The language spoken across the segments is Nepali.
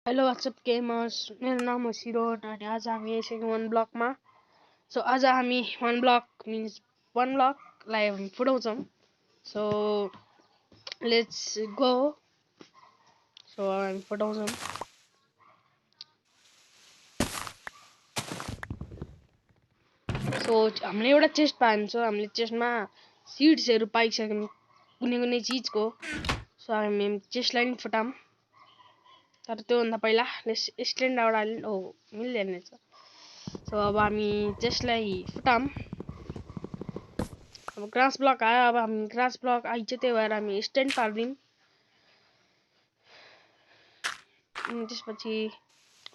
हेलो व्हाट्सएप गेमर्स, मेरो नाम हो सिरोन अनि आज हामी यसैको वन ब्लकमा सो आज हामी वन ब्लक मिन्स वन ब्लकलाई हामी फुटाउँछौँ। So let's go. सो हामी फुटाउँछौँ। सो हामीले एउटा चेस्ट पायौँ। सो हामीले चेस्टमा सिड्सहरू पाइसक्यौँ कुनै कुनै चिजको। सो हामी चेस्टलाई नि फुटाऊँ, तर त्योभन्दा पहिला स्ट्यान्ड आउट हाल्नु हो मिल्दैन रहेछ। सो अब हामी चेस्टलाई फुटाऊँ। अब ग्रास ब्लक आयो, अब हामी ग्रास ब्लक आइन्छ त्यही भएर हामी स्ट्यान्ड पारिदिउँ। त्यसपछि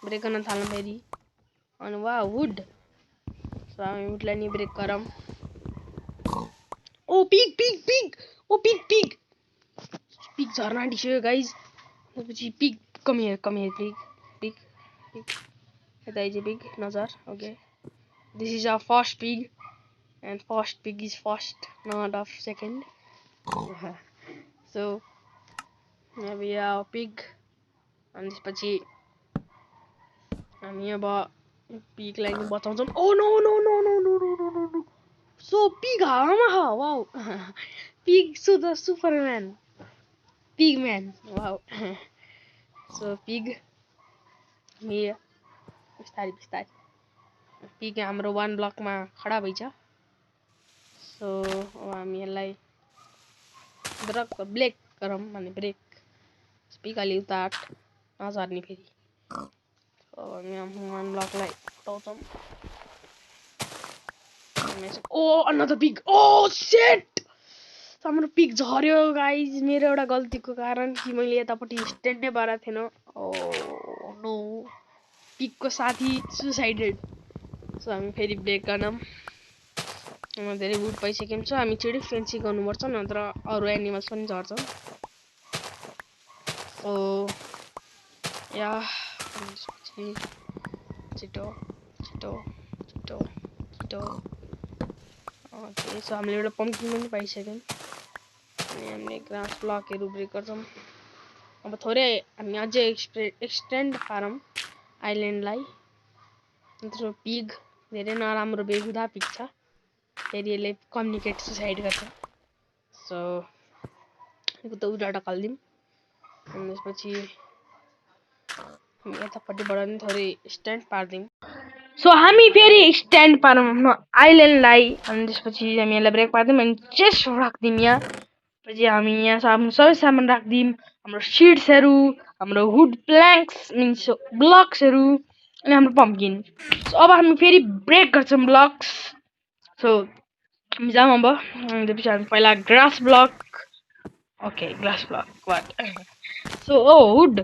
ब्रेक गर्न थालौँ फेरि। अनि वा वुड, सो हामी वुडलाई नि ब्रेक गरौँ। ओ पिग पिग पिग, ओ पिग पिग पिग झर्न आँटिसक्यो गाइज। त्यसपछि पिग कमिएर पिग पिग पिग यता आइज पिग नजर। Okay, this is a first pig and first pig is first, not of second. So we are pig and त्यसपछि हामी अब पिगलाई नि बचाउँछौँ। Oh no no no no no no no no no, so pig हावामा छ। Wow, pig so the Superman, pig man. Wow, so pig हामी बिस्तारै बिस्तारै पिग हाम्रो वन ब्लकमा खडा भइछ। सो अब हामी यसलाई ब्रेक गरौँ भने ब्रेक पिगले उता नझर्ने फेरि। अब हामी वन ब्लकलाई हटाउँछौँ। ओ अनदर पिग, ओ सेट, हाम्रो पिग झर्यो गाइज। मेरो एउटा गल्तीको कारण कि मैले यतापट्टि स्ट्यान्डै पारेको थिएन। ओ नो, पिगको साथी सुसाइडेड। सो हामी फेरि ब्रेक गर्छौँ। धेरै वुड पाइसक्यौँ। छ हामी छिटो फेन्सी गर्नुपर्छ, नत्र अरू एनिमल्स पनि झर्छ। सो या त्यसपछि छिटो छिटो छिटो छिटो। ओके, सो हामीले एउटा पम्किन पनि पाइसक्यौँ अनि हामीले ग्रास ब्लकहरू ब्रेक गर्छौँ। अब थोरै हामी अझै एक्सटेन्ड पारौँ आइल्यान्डलाई। त्यसो पिग धेरै नराम्रो बेहुदा पिग छ, फेरि यसले कम्युनिकेट सुसाइड गर्छ। सो त उडाटा खल्दिउँ अनि त्यसपछि हामी यतापट्टिबाट पनि थोरै स्ट्यान्ड पारिदिउँ। सो हामी फेरि स्ट्यान्ड पारौँ आफ्नो आइल्यान्डलाई अनि त्यसपछि हामी यसलाई ब्रेक पारिदिउँ अनि चेस्ट राखिदिउँ यहाँ। पछि हामी यहाँ आफ्नो सबै सामान राखिदिउँ, हाम्रो सिड्सहरू, हाम्रो वुड प्ल्याङ्क्स मिन्स ब्लक्सहरू अनि हाम्रो पम्किन। सो अब हामी फेरि ब्रेक गर्छौँ ब्लक्स। सो हामी जाऊँ अब। त्यसपछि हामी पहिला grass block, okay grass block what. So ओ वुड,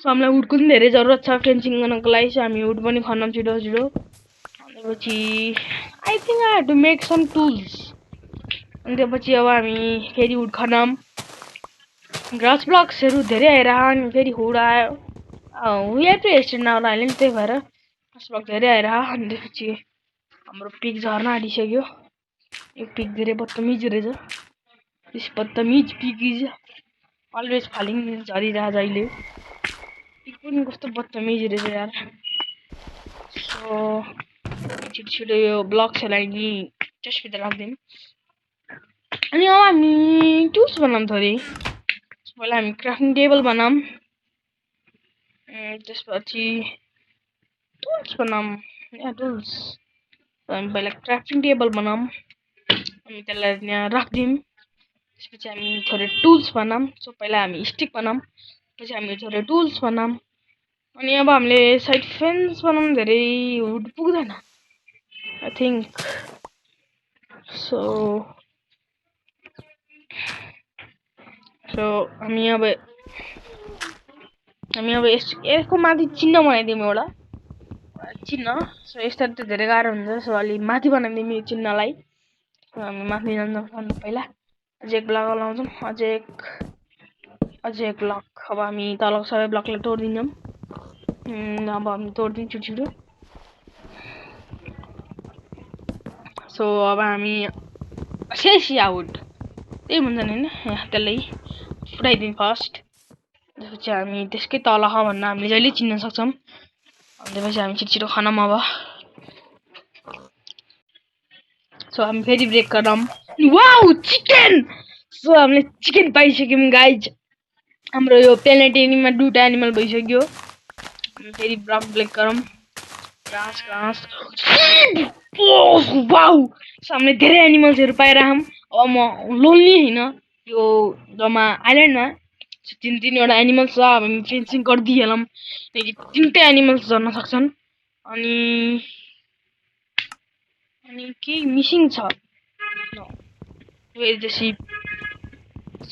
सो हामीलाई वुडको पनि धेरै जरुरत छ फेन्सिङ गर्नको लागि। सो हामी वुड पनि खनाऊँ छिटो छिटो। त्यसपछि I think I have to make some tools. अनि त्यसपछि अब हामी फेरि वुड खनाऊँ। ग्रास ब्लक्सहरू धेरै आएर अनि फेरि हुड आयो। We have to extend our island, त्यही भएर ग्रास ब्लक धेरै आएर। अनि त्यसपछि हाम्रो पिग झर्न आँटिसक्यो। यो पिग धेरै बदतमिज रहेछ। दिस बदतमिज पिग इज अलवेज फालिङ, झरिरहेछ अहिले। पिग पनि कस्तो बदतमिज रहेछ यार। सो छिटो छिटो यो ब्लक्सहरूलाई नि चेस्टभित्र राखिदिउँ अनि अब हामी टुल्स बनाऊँ थोरै। पहिला हामी क्राफ्टिङ टेबल बनाऊँ, त्यसपछि टुल्स बनाऊँ। या टुल्स, हामी पहिला क्राफ्टिङ टेबल बनाऊँ अनि त्यसलाई यहाँ राखिदिउँ। त्यसपछि हामी थोरै टुल्स बनाऊँ। सो पहिला हामी स्टिक बनाऊँ, पछि हामी थोरै टुल्स बनाऊँ अनि अब हामीले साइड फेन्स बनाउनु धेरै वुड पुग्दैन आई थिङ्क। सो हामी अब यसको माथि चिन्ह बनाइदिउँ एउटा चिन्ह। सो यस्तो त धेरै गाह्रो हुन्छ। सो अलि माथि बनाइदिउँ यो चिन्हलाई। हामी माथि जान्छौँ पहिला। अझै एक ब्लक लाउँछौँ, अझै एक ब्लक। अब हामी तलको सबै ब्लकलाई तोडिदिन्छौँ। अब हामी तोडिदिउँ छिटो छिटो। सो अब हामी सेसिया वुड त्यही भन्छ नि होइन, त्यसलाई फुटाइदिउँ फर्स्ट। त्यसपछि हामी त्यसकै तल छ भन्न हामीले जहिले चिन्न सक्छौँ त्यसपछि हामी छिटो खानौँ अब सो हामी फेरि ब्रेक गरौँ वाउ चिकन सो हामीले चिकन पाइसक्यौँ गाइज हाम्रो यो प्लानेटेरियममा 2टा एनिमल भइसक्यो फेरि ब्रेक गरौँ घाँस वाउ सो हामीले धेरै एनिमल्सहरू पाइरहौँ अब म लोन्ली होइन यो जम्मा आइल्यान्डमा 3-3वटा एनिमल्स छ अब हामी फेन्सिङ गरिदिइहालौँ किनकि 3टा एनिमल्स झर्न सक्छन् अनि केही मिसिङ छ वेयर इज द सिप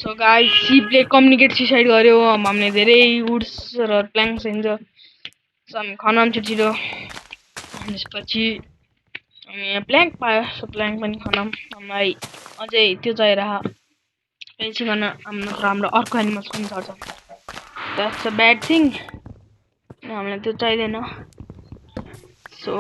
सो गाइस सिपले कम्युनिकेट सुसाइड गर्यो हामीले धेरै वुड्स र प्ल्याङ्क्स चाहिन्छ सो हामी खनाउँ छिटो त्यसपछि हामी यहाँ प्ल्याङ्क पायो सो प्ल्याङ्क पनि खनाउँ हामीलाई अझै त्यो चाहिरहेको फेन्सिङ गर्न हाम्रो अर्को एनिमल्स पनि झर्छ द्याट्स अ ब्याड थिङ हामीलाई त्यो चाहिँदैन सो